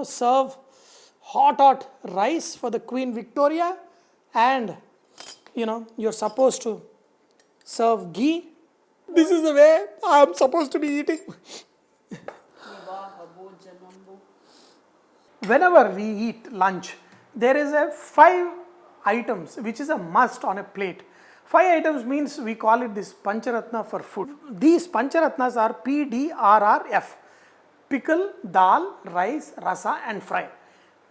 Serve hot rice for the Queen Victoria, and you're supposed to serve ghee. This is the way I'm supposed to be eating. Whenever we eat lunch, there is a 5 items which is a must on a plate. 5 items means we call it this Pancharatna for food. These Pancharatnas are PDRRF: pickle, dal, rice, rasa and fry.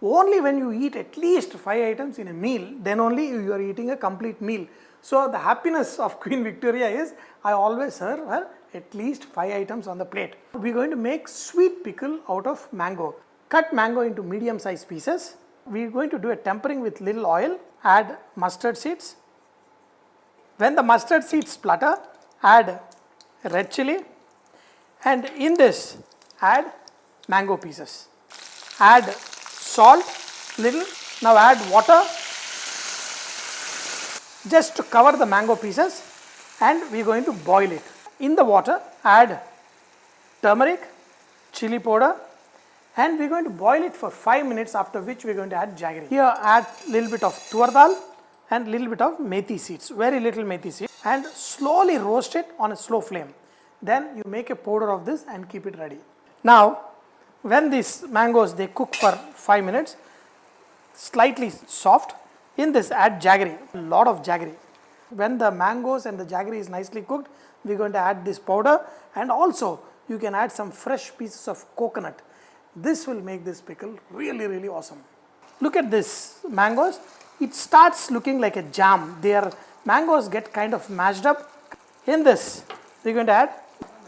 Only when you eat at least 5 items in a meal, then only you are eating a complete meal. So the happiness of Queen Victoria is I always serve her at least 5 items on the plate. We are going to make sweet pickle out of mango. Cut mango into medium sized pieces. We are going to do a tempering with little oil. Add mustard seeds. When the mustard seeds splutter, add red chilli, and in this add mango pieces. Add salt little. Now add water just to cover the mango pieces, and we are going to boil it. In the water add turmeric, chilli powder, and we are going to boil it for 5 minutes, after which we are going to add jaggery. Here add little bit of tur dal and little bit of methi seeds, very little methi seeds, and slowly roast it on a slow flame. Then you make a powder of this and keep it ready. Now when these mangoes they cook for 5 minutes, slightly soft, in this add jaggery, a lot of jaggery. When the mangoes and the jaggery is nicely cooked, we are going to add this powder, and also you can add some fresh pieces of coconut. This will make this pickle really awesome. Look at this mangoes. It starts looking like a jam. Their mangoes get kind of mashed up. In this we are going to add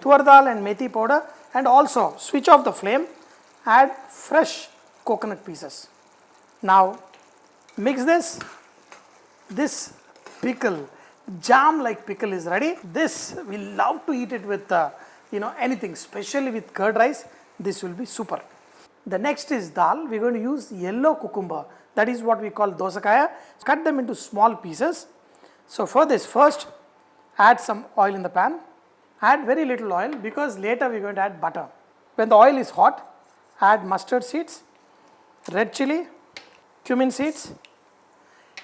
tur dal and methi powder, and also switch off the flame, add fresh coconut pieces. Now mix this. This pickle, jam like pickle is ready. This we love to eat it with anything, especially with curd rice. This will be super. The next is dal. We are going to use yellow cucumber. That is what we call dosakaya. Cut them into small pieces. So for this, first add some oil in the pan. Add very little oil because later we are going to add butter. When the oil is hot, add mustard seeds, red chilli, cumin seeds,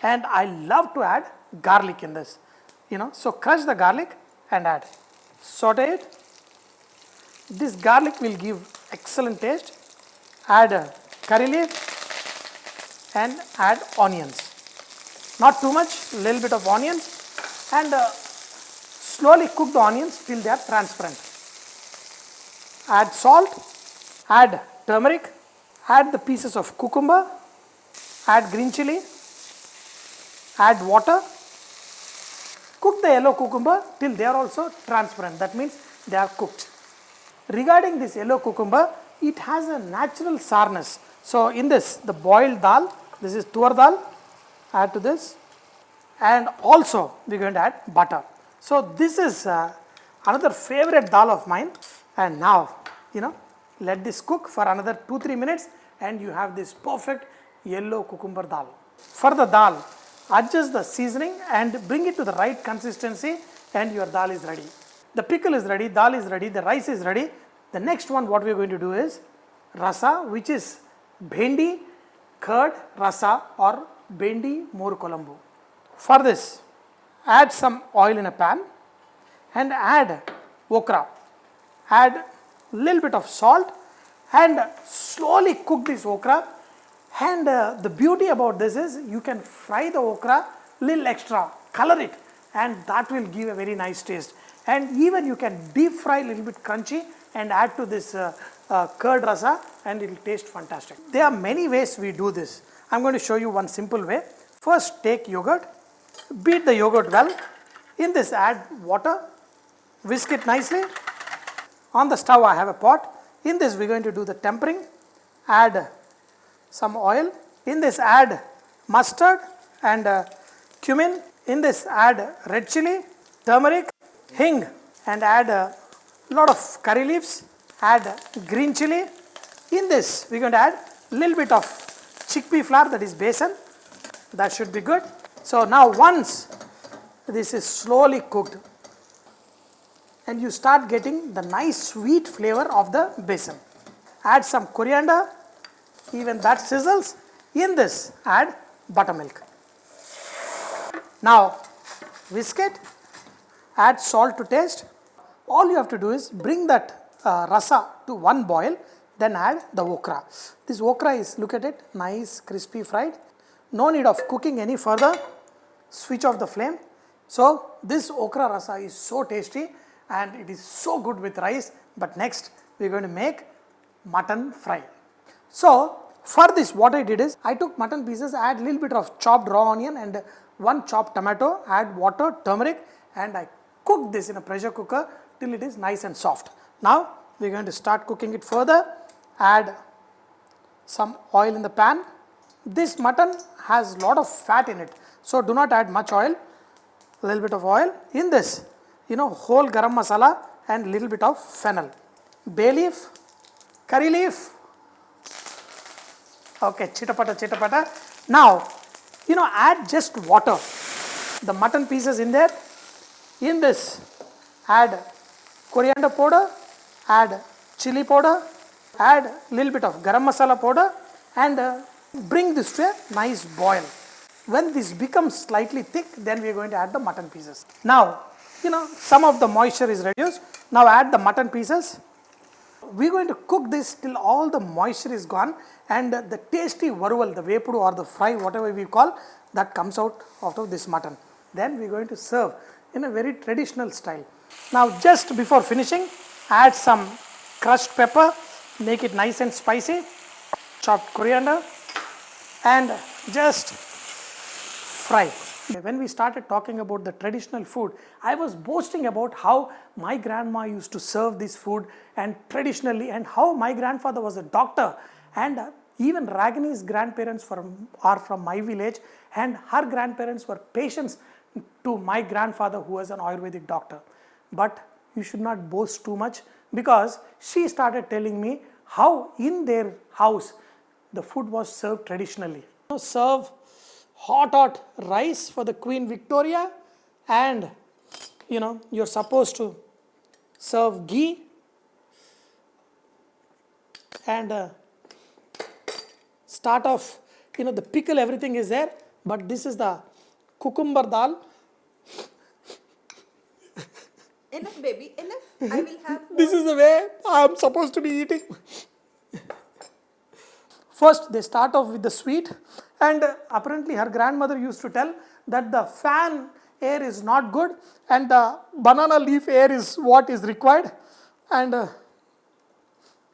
and I love to add garlic in this. So crush the garlic and add. Saute it. This garlic will give excellent taste. Add curry leaf and add onions. Not too much, little bit of onions, and slowly cook the onions till they are transparent. Add salt, add turmeric, add the pieces of cucumber, add green chilli, add water. Cook the yellow cucumber till they are also transparent. That means they are cooked. Regarding this yellow cucumber, it has a natural sourness. So in this, the boiled dal, this is tur dal, add to this, and also we are going to add butter. So this is another favorite dal of mine, and now let this cook for another 2-3 minutes, and you have this perfect yellow cucumber dal. For the dal, adjust the seasoning and bring it to the right consistency, and your dal is ready. The pickle is ready, dal is ready, the rice is ready. The next one what we are going to do is rasa, which is bhendi, curd, rasa, or bhendi more kolambu. For this, add some oil in a pan and add okra. Add little bit of salt and slowly cook this okra. And the beauty about this is you can fry the okra little extra, color it, and that will give a very nice taste. And even you can deep fry a little bit crunchy and add to this curd rasa, and it will taste fantastic. There are many ways we do this. I am going to show you one simple way. First take yogurt, beat the yogurt well. In this add water, whisk it nicely. On the stove I have a pot. In this we are going to do the tempering. Add some oil. In this add mustard and cumin. In this add red chilli, turmeric, hing, and add a lot of curry leaves. Add green chilli. In this we are going to add little bit of chickpea flour, that is besan. That should be good. So now once this is slowly cooked and you start getting the nice sweet flavor of the besan, add some coriander, even that sizzles. In this, add buttermilk. Now, whisk it, add salt to taste. All you have to do is bring that rasa to one boil, then add the okra. This okra is, look at it, nice, crispy fried. No need of cooking any further. Switch off the flame. So, this okra rasa is so tasty and it is so good with rice. But next, we are going to make mutton fry. So, for this, what I did is, I took mutton pieces, add little bit of chopped raw onion and one chopped tomato, add water, turmeric, and I cooked this in a pressure cooker till it is nice and soft. Now, we are going to start cooking it further. Add some oil in the pan. This mutton has lot of fat in it, so do not add much oil. A little bit of oil. In this, whole garam masala and little bit of fennel. Bay leaf, curry leaf. Okay, chitapata. Now, add just water. The mutton pieces in there. In this, add coriander powder, add chilli powder, add little bit of garam masala powder and bring this to a nice boil. When this becomes slightly thick, then we are going to add the mutton pieces. Now, some of the moisture is reduced. Now add the mutton pieces. We are going to cook this till all the moisture is gone and the tasty varuval, the vepudu or the fry, whatever we call, that comes out of this mutton. Then we are going to serve in a very traditional style. Now just before finishing, add some crushed pepper, make it nice and spicy, chopped coriander and just fry. When we started talking about the traditional food, I was boasting about how my grandma used to serve this food and traditionally, and how my grandfather was a doctor, and even Ragini's grandparents are from my village, and her grandparents were patients to my grandfather who was an Ayurvedic doctor. But you should not boast too much, because she started telling me how in their house the food was served traditionally. Serve hot rice for the Queen Victoria, and you're supposed to serve ghee and start off, the pickle, everything is there, but this is the cucumber dal. Enough baby, enough. I will have more. This is the way I am supposed to be eating. First, they start off with the sweet, and apparently her grandmother used to tell that the fan air is not good and the banana leaf air is what is required. And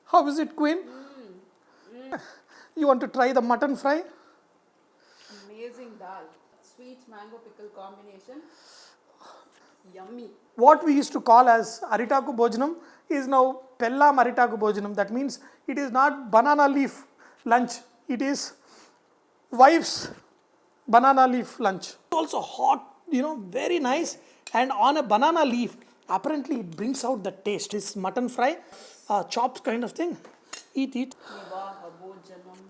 how is it, Queen? You want to try the mutton fry? Amazing dal. Sweet mango pickle combination. Yummy. What we used to call as aritaku bhojanam is now pellam aritaku bhojanam. That means it is not banana leaf lunch, it is wife's banana leaf lunch. Also hot, very nice, and on a banana leaf, apparently it brings out the taste. It's mutton fry, chops kind of thing. Eat. Vivaha bhojanam.